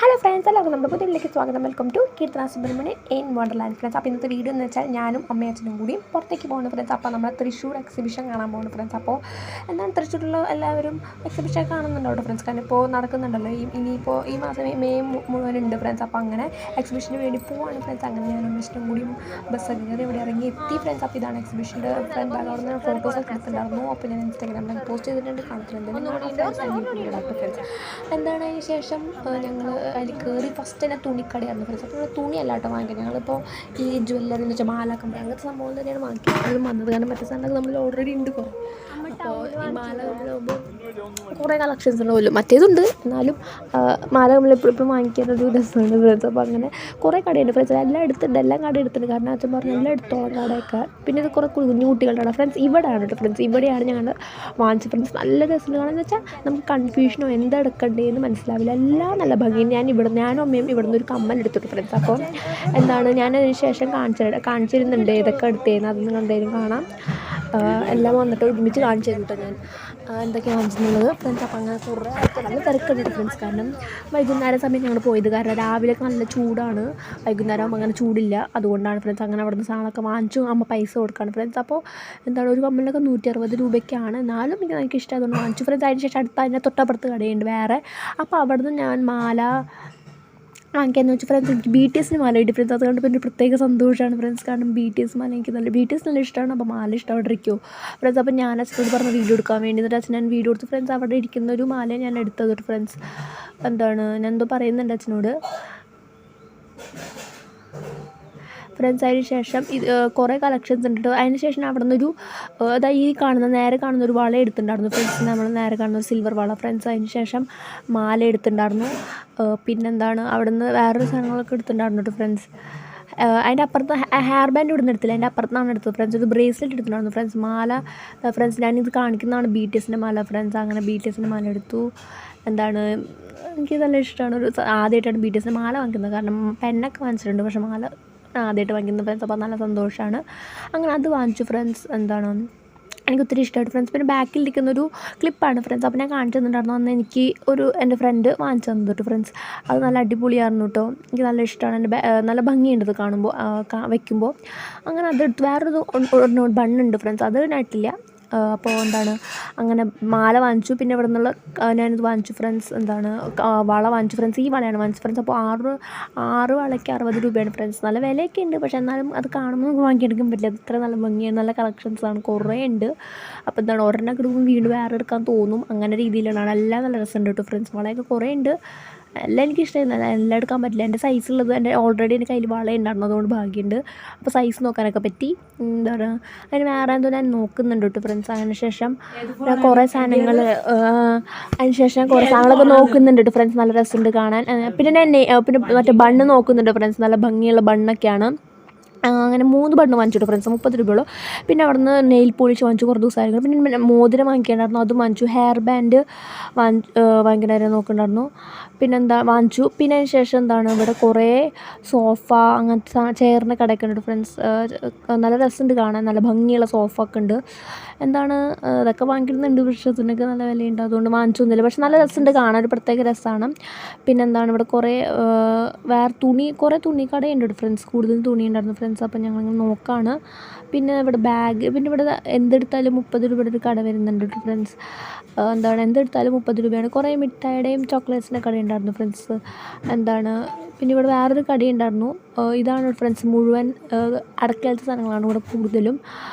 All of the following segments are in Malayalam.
ഹലോ ഫ്രണ്ട്സ്, എല്ലാവർക്കും നമ്മുടെ പുതിയതിലേക്ക് സ്വാഗതം. Welcome to Keerthana Subrahmanyan in wonderland friends. അപ്പോൾ ഇന്നത്തെ വീഡിയോ എന്ന് വെച്ചാൽ ഞാനും അമ്മയും അച്ഛനും കൂടി പുറത്തേക്ക് പോകുന്നു ഫ്രണ്ട്സ്. അപ്പോൾ നമ്മൾ തൃശ്ശൂർ എക്സിബിഷൻ കാണാൻ പോകുന്നു ഫ്രണ്ട്സ്. അപ്പോൾ എന്താണ് തൃശ്ശൂരിലുള്ള എല്ലാവരും എക്സിബിഷൻ കാണുന്നുണ്ടോ ഫ്രണ്ട്സ്? കാരണം ഇപ്പോൾ നടക്കുന്നുണ്ടല്ലോ, ഇനിയിപ്പോൾ ഈ മാസം മെയ് മുഴുവനുണ്ട് ഫ്രണ്ട്സ്. അപ്പോൾ അങ്ങനെ എക്സിബിഷന് വേണ്ടി പോവാണ് ഫ്രണ്ട്സ്. അങ്ങനെ ഞാനും അച്ഛനും കൂടി ബസ്സൊക്കെ കയറി ഇവിടെ ഇറങ്ങി എത്തി ഫ്രണ്ട്സ്. അപ്പോൾ ഇതാണ് എക്സിബിഷൻ്റെ ഫ്രണ്ട്. അവിടെ നിന്ന് ഫോട്ടോസൊക്കെ എടുത്തിട്ടുണ്ടായിരുന്നു. അപ്പോൾ ഞാൻ ഇൻസ്റ്റാഗ്രാമിൽ പോസ്റ്റ് ചെയ്തിട്ടുണ്ട്, കാണിച്ചിട്ടുണ്ട്. ഫ്രണ്ട്സ് എന്താണ് അതിന് ശേഷം ഞങ്ങൾ അതിൽ കയറി ഫസ്റ്റ് തന്നെ തുണിക്കടയായിരുന്നു ഫ്രണ്ട്സ്. അപ്പോൾ തുണി അല്ല കേട്ടോ വാങ്ങിക്കുക. ഞങ്ങളിപ്പോൾ ഈ ജ്വല്ലറി എന്ന് വെച്ചാൽ മാല കമ്പനി അങ്ങനത്തെ സംഭവം തന്നെയാണ് വാങ്ങിക്കുന്നത് വന്നത്. കാരണം മറ്റേ സാധനമൊക്കെ നമ്മൾ ഓൾറെഡി ഉണ്ട് കുറേ. അപ്പോൾ ഈ മാല കമ്പനിയാകുമ്പോൾ കുറേ കളക്ഷൻസ് ഉണ്ടാവുമല്ലോ, മറ്റേതുണ്ട് എന്നാലും മാല കമ്പനി എപ്പോഴും വാങ്ങിക്കാനൊരു രസമാണ് ഫ്രണ്ട്സ്. അപ്പോൾ അങ്ങനെ കുറേ കടയുണ്ട് ഫ്രണ്ട്സ്. എല്ലാം എടുത്തിട്ടുണ്ട്, എല്ലാം കട എടുത്തിട്ടുണ്ട്. കാരണം അച്ഛൻ പറഞ്ഞു എല്ലാം എടുത്തോളം കടയൊക്കെ. പിന്നെ ഇത് കുറേ കുഞ്ഞു കുട്ടികളുടെ ഫ്രണ്ട്സ് ഇവിടെയാണ് കേട്ടോ ഫ്രണ്ട്സ്. ഇവിടെയാണ് ഞങ്ങൾ വാങ്ങിച്ച ഫ്രണ്ട്സ്. നല്ല രസമുണ്ട് കാണാമെന്ന് വെച്ചാൽ നമുക്ക് കൺഫ്യൂഷനോ എന്താ എടുക്കേണ്ടതെന്ന് മനസ്സിലാവില്ല. എല്ലാം നല്ല ഭംഗിയാണ്. ഞാനും അമ്മയും ഇവിടെ നിന്ന് ഒരു കമ്മൽ എടുത്തിട്ട് ഫ്രണ്ട്സ്. അപ്പോൾ എന്താണ് ഞാൻ അതിന് ശേഷം കാണിച്ചിരുന്നുണ്ട് ഏതൊക്കെ എടുത്തേന്ന്, അതൊന്നും കണ്ടേലും കാണാം. എല്ലാം വന്നിട്ട് ഒരുമിച്ച് കാണിച്ചു തരും കേട്ടോ ഞാൻ എന്തൊക്കെയാണ് കാണിച്ചിട്ടുള്ളത് ഫ്രണ്ട്സ്. അപ്പോൾ അങ്ങനെ കുറേ നല്ല തിരക്കുണ്ട് ഫ്രണ്ട്സ്. കാരണം വൈകുന്നേരം സമയം ഞങ്ങൾ പോയത്. കാരണം രാവിലെയൊക്കെ നല്ല ചൂടാണ്, വൈകുന്നേരം ആകുമ്പോൾ അങ്ങനെ ചൂടില്ല. അതുകൊണ്ടാണ് ഫ്രണ്ട്സ് അങ്ങനെ അവിടെ നിന്ന് സാധനമൊക്കെ വാങ്ങിച്ചു അമ്മ പൈസ കൊടുക്കുകയാണ് ഫ്രണ്ട്സ്. അപ്പോൾ എന്താണ് ഒരു കമ്മലിനൊക്കെ 160 രൂപയ്ക്കാണ്. എന്നാലും എനിക്ക് ഇഷ്ടമായതുകൊണ്ട് വാങ്ങിച്ചു ഫ്രണ്ട്സ്. അതിന് ശേഷം അതിൻ്റെ തൊട്ടപ്പുറത്ത് കടയുണ്ട് വേറെ. അപ്പോൾ അവിടെ നിന്ന് ഞാൻ മാല വാങ്ങിക്കാമെന്ന് വെച്ചാൽ ഫ്രണ്ട്സ്. എനിക്ക് BTS മാല കിട്ടി ഫ്രണ്ട്സ്. അതുകൊണ്ട് പിന്നെ പ്രത്യേക സന്തോഷമാണ് ഫ്രണ്ട്സ്. കാരണം BTS മാല എനിക്ക് BTS നല്ല ഇഷ്ടമാണ്. അപ്പോൾ മാല ഇഷ്ടപ്പെട്ടിരിക്കുമോ ഫ്രണ്ട്സ്. അപ്പോൾ ഞാൻ അച്ഛനോട് പറഞ്ഞ വീഡിയോ എടുക്കാൻ വേണ്ടി, എന്നിട്ട് അച്ഛൻ ഞാൻ വീഡിയോ എടുത്ത് ഫ്രണ്ട്സ്. അവിടെ ഇരിക്കുന്ന ഒരു മാല ഞാൻ എടുത്തത് ഫ്രണ്ട്സ്. എന്താണ് ഞാൻ എന്തോ പറയുന്നുണ്ട് അച്ഛനോട് ഫ്രണ്ട്സ്. അതിന് ശേഷം ഇത് കുറേ കളക്ഷൻസ് ഉണ്ട്. അതിന് ശേഷം അവിടെ നിന്നൊരു അതായത് ഈ നേരെ കാണുന്ന ഒരു വള എടുത്തിട്ടുണ്ടായിരുന്നു ഫ്രണ്ട്സ്. നമ്മൾ നേരെ കാണുന്ന ഒരു സിൽവർ വള ഫ്രണ്ട്സ്. അതിന് ശേഷം മാല എടുത്തിട്ടുണ്ടായിരുന്നു. പിന്നെന്താണ് അവിടെ നിന്ന് വേറൊരു സാധനങ്ങളൊക്കെ എടുത്തിട്ടുണ്ടായിരുന്നു കേട്ടോ ഫ്രണ്ട്സ്. അതിൻ്റെ അപ്പുറത്ത് ഹെയർ ബാൻഡ് ഇവിടുന്ന് എടുത്തില്ല, അതിൻ്റെ അപ്പുറത്താണ് എടുത്തത് ഫ്രണ്ട്സ്. ഒരു ബ്രേസ്ലെറ്റ് എടുത്തിട്ടുണ്ടായിരുന്നു ഫ്രണ്ട്സ്. മാല ഫ്രണ്ട്സ് ഞാനിത് കാണിക്കുന്നതാണ് BTS മാല ഫ്രണ്ട്സ്. അങ്ങനെ BTS മാല എടുത്തു. എന്താണ് എനിക്ക് നല്ല ഇഷ്ടമാണ്. ഒരു ആദ്യമായിട്ടാണ് BTS മാല വാങ്ങിക്കുന്നത്. കാരണം പെന്നൊക്കെ വാങ്ങിച്ചിട്ടുണ്ട്, പക്ഷേ മാല ആദ്യമായിട്ട് വാങ്ങിക്കുന്ന ഫ്രണ്ട്സ്. അപ്പോൾ നല്ല സന്തോഷമാണ്. അങ്ങനെ അത് വാങ്ങിച്ചു ഫ്രണ്ട്സ്. എന്താണ് എനിക്ക് ഒത്തിരി ഇഷ്ടമായിട്ട് ഫ്രണ്ട്സ്. പിന്നെ ബാക്കിലിരിക്കുന്നൊരു ക്ലിപ്പാണ് ഫ്രണ്ട്സ്. അപ്പോൾ ഞാൻ കാണിച്ചു തന്നിട്ടുണ്ടായിരുന്നു അന്ന് എനിക്ക് എൻ്റെ ഫ്രണ്ട് വാങ്ങിച്ചു തന്നത് കേട്ടോ ഫ്രണ്ട്സ്. അത് നല്ല അടിപൊളിയായിരുന്നു കേട്ടോ. എനിക്ക് നല്ല ഇഷ്ടമാണ്. എൻ്റെ നല്ല ഭംഗിയുണ്ട് ഇത് കാണുമ്പോൾ വയ്ക്കുമ്പോൾ. അങ്ങനെ അതെടുത്ത് വേറൊരു ബണ്ണുണ്ട് ഫ്രണ്ട്സ്, അത് ഇട്ടില്ല. അപ്പോൾ എന്താണ് അങ്ങനെ മാല വാങ്ങിച്ചു. പിന്നെ ഇവിടെ നിന്നുള്ള ഞാനിത് വാങ്ങിച്ചു ഫ്രണ്ട്സ്. എന്താണ് വള വാങ്ങിച്ചു ഫ്രണ്ട്സ്. ഈ വളയാണ് വാങ്ങിച്ചു ഫ്രണ്ട്സ്. അപ്പോൾ ആറ് വളയ്ക്ക് 60 രൂപയാണ് ഫ്രണ്ട്സ്. നല്ല വിലയൊക്കെ ഉണ്ട്, പക്ഷേ എന്നാലും അത് കാണുമ്പോൾ നമുക്ക് വാങ്ങിയെടുക്കാൻ പറ്റില്ല. അത് ഇത്ര നല്ല ഭംഗിയാണ്, നല്ല കളക്ഷൻസാണ്, കുറേ ഉണ്ട്. അപ്പോൾ എന്താണ് ഒരെണ്ണം എടുക്കുമ്പോൾ വീണ്ടും വേറെ എടുക്കാൻ തോന്നും, അങ്ങനെ രീതിയിലാണ്. എല്ലാം നല്ല രസമുണ്ട് കേട്ടോ ഫ്രണ്ട്സ്. വളയൊക്കെ കുറേ ഉണ്ട്. എല്ലാം എനിക്ക് ഇഷ്ടമായിരുന്നില്ല, എല്ലാം എടുക്കാൻ പറ്റില്ല. എൻ്റെ സൈസുള്ളത് ഓൾറെഡി എൻ്റെ കയ്യിൽ വള ഉണ്ടായിരുന്നു, അതുകൊണ്ട് ഭാഗ്യമുണ്ട്. അപ്പോൾ സൈസ് നോക്കാനൊക്കെ പറ്റി. എന്താണ് അതിന് വേറെ എന്തോ ഞാൻ നോക്കുന്നുണ്ട് കേട്ടോ ഫ്രണ്ട്സ്. അതിന് ശേഷം കുറേ സാധനങ്ങൾ കുറേ സാധനങ്ങളൊക്കെ നോക്കുന്നുണ്ട് കേട്ടോ ഫ്രണ്ട്സ്. നല്ല രസമുണ്ട് കാണാൻ. പിന്നെ പിന്നെ മറ്റേ ബണ്ണ് നോക്കുന്നുണ്ട് ഫ്രണ്ട്സ്. നല്ല ഭംഗിയുള്ള ബണ്ണൊക്കെയാണ്. അങ്ങനെ 3 ബണ്ണ് വാങ്ങിച്ചു ഫ്രണ്ട്സ്, 30 രൂപയുള്ളൂ. പിന്നെ അവിടെ നിന്ന് നെയിൽ പോളിഷ് വാങ്ങിച്ചു കുറേ ദിവസമായിരുന്നു. പിന്നെ മോതിരം വാങ്ങിക്കാനായിരുന്നു, അതും വാങ്ങിച്ചു. ഹെയർ ബാൻഡ് വാങ്ങിക്കാനായിരുന്നു നോക്കുന്നുണ്ടായിരുന്നു. പിന്നെന്താ വാങ്ങിച്ചു. പിന്നെ അതിന് ശേഷം എന്താണ് ഇവിടെ കുറേ സോഫ അങ്ങനത്തെ ചെയറിൻ്റെ കടയൊക്കെ ഉണ്ട് ഫ്രണ്ട്സ്. നല്ല രസമുണ്ട് കാണാൻ, നല്ല ഭംഗിയുള്ള സോഫ ഒക്കെ ഉണ്ട്. എന്താണ് അതൊക്കെ വാങ്ങിക്കുന്നുണ്ട്, പക്ഷേ അതിനൊക്കെ നല്ല വിലയുണ്ട്, അതുകൊണ്ട് വാങ്ങിച്ചൊന്നുമില്ല. പക്ഷെ നല്ല രസമുണ്ട് കാണാൻ, ഒരു പ്രത്യേക രസമാണ്. പിന്നെന്താണ് ഇവിടെ കുറേ കുറേ തുണിക്കടയുണ്ട് ഫ്രണ്ട്സ്. കൂടുതൽ തുണി ഉണ്ടായിരുന്നു ഫ്രണ്ട്സ്. അപ്പോൾ ഞങ്ങളിങ്ങനെ നോക്കുകയാണ്. പിന്നെ ഇവിടെ ബാഗ്, പിന്നെ ഇവിടെ എന്തെടുത്താലും 30 രൂപയുടെ ഒരു കട വരുന്നുണ്ട് ഫ്രണ്ട്സ്. എന്താണ് എന്തെടുത്താലും 30 രൂപയാണ്. കുറേ മിഠായിയുടെയും ചോക്ലേറ്റ്സിൻ്റെ കടയുണ്ടായിരുന്നു ഫ്രണ്ട്സ്. എന്താണ് പിന്നെ ഇവിടെ വേറൊരു കടയുണ്ടായിരുന്നു. ഇതാണ് ഫ്രണ്ട്സ് മുഴുവൻ അടുക്കളത്തെ സാധനങ്ങളാണ് ഇവിടെ കൂടുതലും.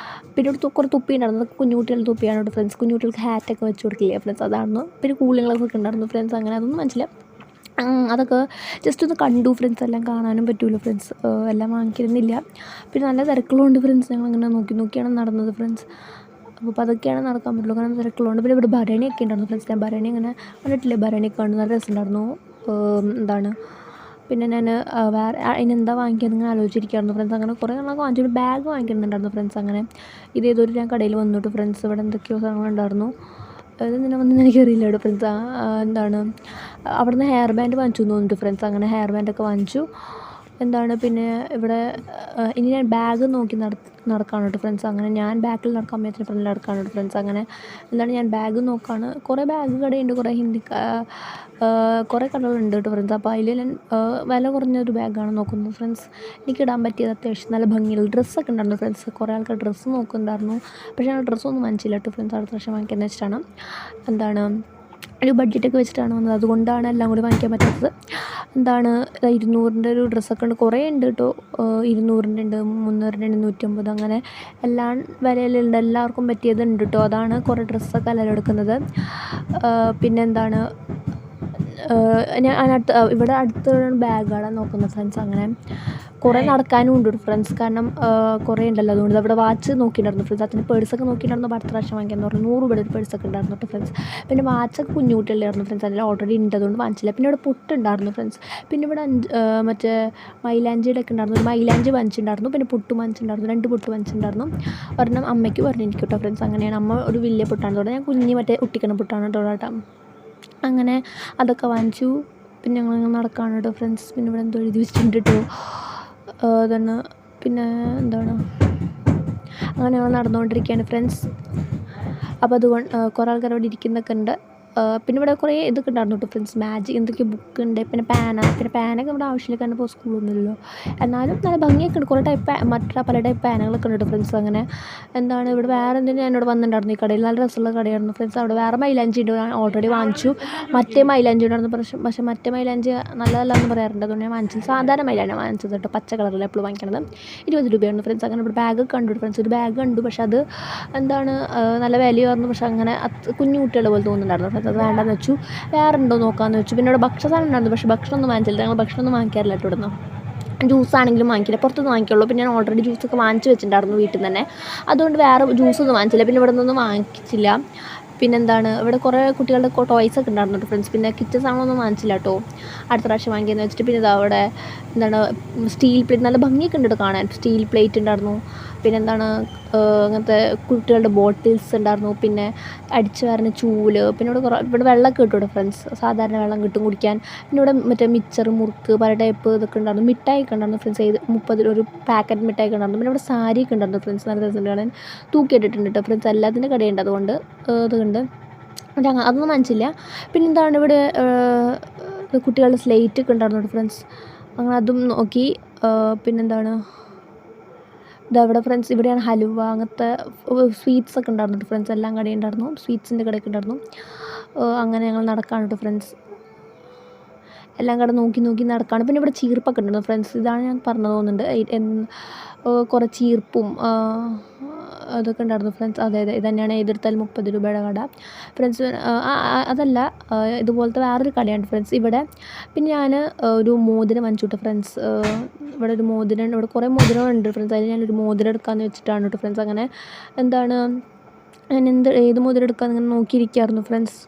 പിന്നെ ഇവിടെ കുറേ തുപ്പി ഉണ്ടായിരുന്നു, അതൊക്കെ കുഞ്ഞുകുട്ടികളുടെ തുപ്പിയാണ് ഇവിടെ ഫ്രണ്ട്സ്. കുഞ്ഞുകുട്ടികൾക്ക് ഹാറ്റൊക്കെ വെച്ച് കൊടുക്കില്ലേ ഫ്രണ്ട്സ്, അതായിരുന്നു. പിന്നെ കൂളിംഗ് ഗ്ലാസ് ഒക്കെ ഉണ്ടായിരുന്നു ഫ്രണ്ട്സ്. അങ്ങനെ അതൊന്നും മനസ്സിലായി, അതൊക്കെ ജസ്റ്റ് ഒന്ന് കണ്ടു ഫ്രണ്ട്സ്. എല്ലാം കാണാനും പറ്റുമല്ലോ ഫ്രണ്ട്സ്, എല്ലാം വാങ്ങിക്കുന്നില്ല. പിന്നെ നല്ല തിരക്കുകളുണ്ട് ഫ്രണ്ട്സ്. ഞങ്ങളിങ്ങനെ നോക്കിയാണ് നടന്നത് ഫ്രണ്ട്സ്. അപ്പോൾ അതൊക്കെയാണ് നടക്കാൻ പറ്റുള്ളൂ, കാരണം തിരക്കുകളുണ്ട്. പിന്നെ ഇവിടെ ഭരണിയൊക്കെ ഉണ്ടായിരുന്നു ഫ്രണ്ട്സ്. ഞാൻ ഭരണി അങ്ങനെ കണ്ടിട്ടില്ലേ, ഭരണിയൊക്കെ കണ്ടു, നല്ല രസമുണ്ടായിരുന്നു. എന്താണ് പിന്നെ ഞാൻ വേറെ അതിനെന്താ വാങ്ങിക്കാമെന്ന് ഇങ്ങനെ ആലോചിച്ചിരിക്കുകയായിരുന്നു ഫ്രണ്ട്സ്. അങ്ങനെ കുറേ നമ്മളൊക്കെ വാങ്ങിച്ചു. ബാഗ് വാങ്ങിക്കുന്നുണ്ടായിരുന്നു ഫ്രണ്ട്സ്. അങ്ങനെ ഇതേതൊരു ഞാൻ കടയിൽ വന്നിട്ട് ഫ്രണ്ട്സ്. ഇവിടെ എന്തൊക്കെയോ സാധനങ്ങളുണ്ടായിരുന്നു, അതെന്തിനാ വന്നെന്ന് എനിക്കറിയില്ല കേട്ടോ ഫ്രണ്ട്സ്. എന്താണ് അവിടെ നിന്ന് ഹെയർ ബാൻഡ് വാങ്ങിച്ചു തോന്നിട്ട് ഫ്രണ്ട്സ്. അങ്ങനെ ഹെയർ ബാൻഡൊക്കെ വാങ്ങിച്ചു. എന്താണ് പിന്നെ ഇവിടെ ഇനി ഞാൻ ബാഗ് നോക്കി നടക്കുകയാണ് കേട്ടോ ഫ്രണ്ട്സ്. അങ്ങനെ ഞാൻ ബാക്കിൽ നടക്കാൻ അമ്മയത്തിന് ഫ്രണ്ടിൽ നടക്കുകയാണ് കേട്ടോ ഫ്രണ്ട്സ്. അങ്ങനെ എന്താണ് ഞാൻ ബാഗ് നോക്കുകയാണ്. കുറേ ബാഗ് കടയുണ്ട്, കുറേ കുറേ കടകളുണ്ട് കേട്ടോ ഫ്രണ്ട്സ്. അപ്പോൾ അതിൽ ഞാൻ വില കുറഞ്ഞൊരു ബാഗാണ് നോക്കുന്നത് ഫ്രണ്ട്സ്. എനിക്കിടാൻ പറ്റിയത് അത്യാവശ്യം നല്ല ഭംഗിയുള്ള ഡ്രസ്സൊക്കെ ഉണ്ടായിരുന്നു ഫ്രണ്ട്സ്. കുറേ ആൾക്കാർ ഡ്രസ്സ് നോക്കുന്നുണ്ടായിരുന്നു. പക്ഷേ ഞാൻ ഡ്രസ്സൊന്നും വാങ്ങിച്ചില്ല കേട്ടോ ഫ്രണ്ട്സ്. അടുത്ത വർഷം വാങ്ങിക്കാമെന്ന് വെച്ചിട്ടാണ്. എന്താണ് ഒരു ബഡ്ജറ്റൊക്കെ വെച്ചിട്ടാണ് വന്നത്, അതുകൊണ്ടാണ് എല്ലാം കൂടി വാങ്ങിക്കാൻ പറ്റാത്തത്. എന്താണ് 200-ൻ്റെ ഒരു ഡ്രസ്സൊക്കെ ഉണ്ട്, കുറേ ഉണ്ട് കേട്ടോ. 200-ൻ്റെ ഉണ്ട്, 300-ൻ്റെ ഉണ്ട്, 150, അങ്ങനെ എല്ലാ വിലയിലുണ്ട്. എല്ലാവർക്കും പറ്റിയതുണ്ട് കേട്ടോ. അതാണ് കുറേ ഡ്രസ്സൊക്കെ എല്ലാവരും എടുക്കുന്നത്. പിന്നെന്താണ് ഞാൻ ഇവിടെ അടുത്ത് ബാഗാണ് നോക്കുന്നത് ഫ്രണ്ട്സ്. അങ്ങനെ കുറേ നടക്കാനും ഉണ്ട് ഫ്രണ്ട്സ്, കാരണം കുറേ ഉണ്ടല്ലോ. അതുകൊണ്ട് അവിടെ വാച്ച് നോക്കിയിട്ടുണ്ടായിരുന്നു ഫ്രണ്ട്സ്. അതിന് പേഴ്സൊക്കെ നോക്കിയിട്ടുണ്ടായിരുന്നു. അടുത്ത പ്രാവശ്യം വാങ്ങിക്കാമെന്ന് പറഞ്ഞു. 100 രൂപയുടെ ഒരു പേഴ്സൊക്കെ ഉണ്ടായിരുന്നു കേട്ടോ ഫ്രണ്ട്സ്. പിന്നെ വാച്ചൊക്കെ കുഞ്ഞു കുട്ടികളായിരുന്നു ഫ്രണ്ട്സ്. അതിൽ ഓൾറെഡി ഉണ്ട്, അതുകൊണ്ട് വാങ്ങിച്ചില്ല. പിന്നെ ഇവിടെ പൊട്ടുണ്ടായിരുന്നു ഫ്രണ്ട്സ്. പിന്നെ ഇവിടെ മറ്റേ മൈലാഞ്ചിയുടെ ഒക്കെ ഉണ്ടായിരുന്നു. ഒരു മൈലാഞ്ചി വാങ്ങിച്ചിട്ടുണ്ടായിരുന്നു. പിന്നെ പൊട്ട് വാങ്ങിച്ചിട്ടുണ്ടായിരുന്നു, 2 പൊട്ട് വാങ്ങിച്ചിട്ടുണ്ടായിരുന്നു. ഒരെണ്ണം അമ്മയ്ക്ക് പറഞ്ഞു എനിക്ക് കേട്ടോ ഫ്രണ്ട്സ്. അങ്ങനെയാണ്. അമ്മ ഒരു വലിയ പൊട്ടാണ് തോന്നുന്നത്, ഞാൻ കുഞ്ഞ് മറ്റേ ഒട്ടിക്കണ പൊട്ടാണ് കേട്ടോ. അങ്ങനെ അതൊക്കെ വാങ്ങിച്ചു. പിന്നെ ഞങ്ങളിങ്ങനെ നടക്കുകയാണ് കേട്ടോ ഫ്രണ്ട്സ്. പിന്നെ ഇവിടെ എന്തോ എഴുതി വെച്ചിട്ടുണ്ട് കേട്ടോ. തന്നെ പിന്നെ എന്താണ് അങ്ങനെ ഞങ്ങൾ നടന്നുകൊണ്ടിരിക്കുകയാണ് ഫ്രണ്ട്സ്. അപ്പോൾ അതുകൊണ്ട് കുറേ ആൾക്കാർ അവിടെ ഇരിക്കുന്നൊക്കെ ഉണ്ട്. പിന്നെ ഇവിടെ കുറേ ഇതൊക്കെ ഉണ്ടായിരുന്നു കേട്ടോ ഫ്രണ്ട്സ്. മാജിക് എന്തൊക്കെയോ ബുക്ക് ഉണ്ട്. പിന്നെ പാനൊക്കെ നമ്മുടെ ആവശ്യമില്ല, കാരണം ഇപ്പോൾ സ്കൂളൊന്നുമില്ലല്ലോ. എന്നാലും നല്ല ഭംഗിയൊക്കെ ഉണ്ട്. കുറേ പല ടൈപ്പ് പാനകളൊക്കെ ഉണ്ട് കേട്ടോ ഫ്രണ്ട്സ്. അങ്ങനെ എന്താണ് ഇവിടെ വേറെ എന്തെങ്കിലും എന്നോട് വന്നിട്ടുണ്ടായിരുന്നു ഈ കടയിൽ. നല്ല രസമുള്ള കടയായിരുന്നു ഫ്രണ്ട്സ്. അവിടെ വേറെ മൈലാഞ്ചി ഉണ്ട്, ഞാൻ ഓൾറെഡി വാങ്ങിച്ചു. മറ്റേ മൈലാഞ്ചി ഉണ്ടായിരുന്നു, പക്ഷേ മറ്റേ മൈലാഞ്ചി നല്ലതല്ലെന്ന് പറയാറുണ്ട്, അതുകൊണ്ട് ഞാൻ വാങ്ങിച്ചത് സാധാരണ മൈലാഞ്ചി വാങ്ങിച്ചത് കേട്ടോ. പച്ച കളറിൽ എപ്പോഴും വാങ്ങിക്കണത് 20 രൂപയാണ് ഫ്രണ്ട്സ്. അങ്ങനെ ഇവിടെ ബാഗ് കണ്ടു ഫ്രണ്ട്സ്. ഒരു ബാഗ് കണ്ടു, പക്ഷെ അത് എന്താണ് നല്ല വിലയായിരുന്നു. പക്ഷെ അങ്ങനെ കുഞ്ഞു കുട്ടികളെ പോലെ തോന്നുന്നുണ്ടായിരുന്നു. അത് വേണ്ടെന്ന് വെച്ചു. വേറെ ഉണ്ടോ നോക്കാമെന്ന് വെച്ചു. പിന്നെ ഇവിടെ ഭക്ഷണസാധനം ഉണ്ടായിരുന്നു, പക്ഷേ ഭക്ഷണമൊന്നും വാങ്ങിച്ചില്ല. ഞങ്ങൾ ഭക്ഷണമൊന്നും വാങ്ങിക്കാറില്ല കേട്ടോ ഇവിടുന്ന്. ജ്യൂസാണെങ്കിലും വാങ്ങിക്കില്ല, പുറത്തുനിന്ന് വാങ്ങിക്കുള്ളൂ. പിന്നെ ഞാൻ ഓൾറെഡി ജ്യൂസൊക്കെ വാങ്ങിച്ച് വെച്ചിട്ടുണ്ടായിരുന്നു വീട്ടിൽ നിന്ന് തന്നെ, അതുകൊണ്ട് വേറെ ജ്യൂസൊന്നും വാങ്ങിച്ചില്ല. പിന്നെ ഇവിടെ നിന്നൊന്നും വാങ്ങിച്ചില്ല. പിന്നെന്താണ് ഇവിടെ കുറേ കുട്ടികളുടെ ടോയ്സൊക്കെ ഉണ്ടായിരുന്നു കേട്ടോ ഫ്രണ്ട്സ്. പിന്നെ കിച്ചൺ സാധനമൊന്നും വാങ്ങിച്ചില്ല കേട്ടോ, അടുത്ത പ്രാവശ്യം വാങ്ങിക്കാമെന്ന് വെച്ചിട്ട്. പിന്നെ അവിടെ എന്താണ് സ്റ്റീൽ പ്ലേറ്റ്, നല്ല ഭംഗിയൊക്കെ ഉണ്ട് കാണാൻ. സ്റ്റീൽ പ്ലേറ്റ് ഉണ്ടായിരുന്നു. പിന്നെന്താണ് അങ്ങനത്തെ കുട്ടികളുടെ ബോട്ടിൽസ് ഉണ്ടായിരുന്നു. പിന്നെ അടിച്ചു വരുന്ന ചൂല്. പിന്നെ ഇവിടെ വെള്ളമൊക്കെ കിട്ടും കേട്ടോ ഫ്രണ്ട്സ്. സാധാരണ വെള്ളം കിട്ടും കുടിക്കാൻ. പിന്നെ ഇവിടെ മറ്റേ മിച്ചർ, മുറുക്ക്, പല ടൈപ്പ് ഇതൊക്കെ ഉണ്ടായിരുന്നു. മിഠായിയൊക്കെ ഉണ്ടായിരുന്നു ഫ്രണ്ട്സ്. 30 ഒരു പാക്കറ്റ് മിഠായിയൊക്കെ ഉണ്ടായിരുന്നു. പിന്നെ ഇവിടെ സാരിയൊക്കെ ഉണ്ടായിരുന്നു ഫ്രണ്ട്സ്. നല്ല രസമുണ്ട് കാണാൻ. തൂക്കിയിട്ടിട്ടുണ്ട് കേട്ടോ ഫ്രണ്ട്സ്. എല്ലാത്തിൻ്റെ കടയുണ്ട്, അതുകൊണ്ട് ഇതുകൊണ്ട് അതൊന്നും വാങ്ങിച്ചില്ല. പിന്നെന്താണ് ഇവിടെ കുട്ടികളുടെ സ്ലേറ്റ് ഒക്കെ ഉണ്ടായിരുന്നു കേട്ടോ ഫ്രണ്ട്സ്. അങ്ങനെ അതും നോക്കി. പിന്നെന്താണ് ഇതവിടെ ഫ്രണ്ട്സ്, ഇവിടെയാണ് ഹലുവ, അങ്ങനത്തെ സ്വീറ്റ്സൊക്കെ ഉണ്ടായിരുന്നു കേട്ടോ ഫ്രണ്ട്സ്. എല്ലാം കടയുണ്ടായിരുന്നു, സ്വീറ്റ്സിൻ്റെ കടയൊക്കെ ഉണ്ടായിരുന്നു. അങ്ങനെ ഞങ്ങൾ നടക്കുകയാണ് കേട്ടോ ഫ്രണ്ട്സ്. എല്ലാം കട നോക്കി നടക്കുകയാണ്. പിന്നെ ഇവിടെ ചീർപ്പൊക്കെ ഉണ്ടായിരുന്നു ഫ്രണ്ട്സ്. ഇതാണ് ഞാൻ പറഞ്ഞു തോന്നുന്നുണ്ട്, കുറേ ചീർപ്പും അതൊക്കെ ഉണ്ടായിരുന്നു ഫ്രണ്ട്സ്. അതെ ഇത് തന്നെയാണ് എതിർത്താൽ 30 രൂപയുടെ കട ഫ്രണ്ട്സ്. അതല്ല, ഇതുപോലത്തെ വേറൊരു കടയാണ് ഫ്രണ്ട്സ് ഇവിടെ. പിന്നെ ഞാൻ ഒരു മോതിരം വാങ്ങിച്ചു കേട്ടോ ഫ്രണ്ട്സ്. ഇവിടെ ഒരു മോതിരം, ഇവിടെ കുറേ മോതിരങ്ങളുണ്ട് ഫ്രണ്ട്സ്. അതിൽ ഞാനൊരു മോതിരം എടുക്കാമെന്ന് വെച്ചിട്ടാണ് കേട്ടോ ഫ്രണ്ട്സ്. അങ്ങനെ എന്താണ് ഞാൻ ഏത് മോതിരം എടുക്കാമെന്ന് ഇങ്ങനെ നോക്കിയിരിക്കുകയായിരുന്നു ഫ്രണ്ട്സ്.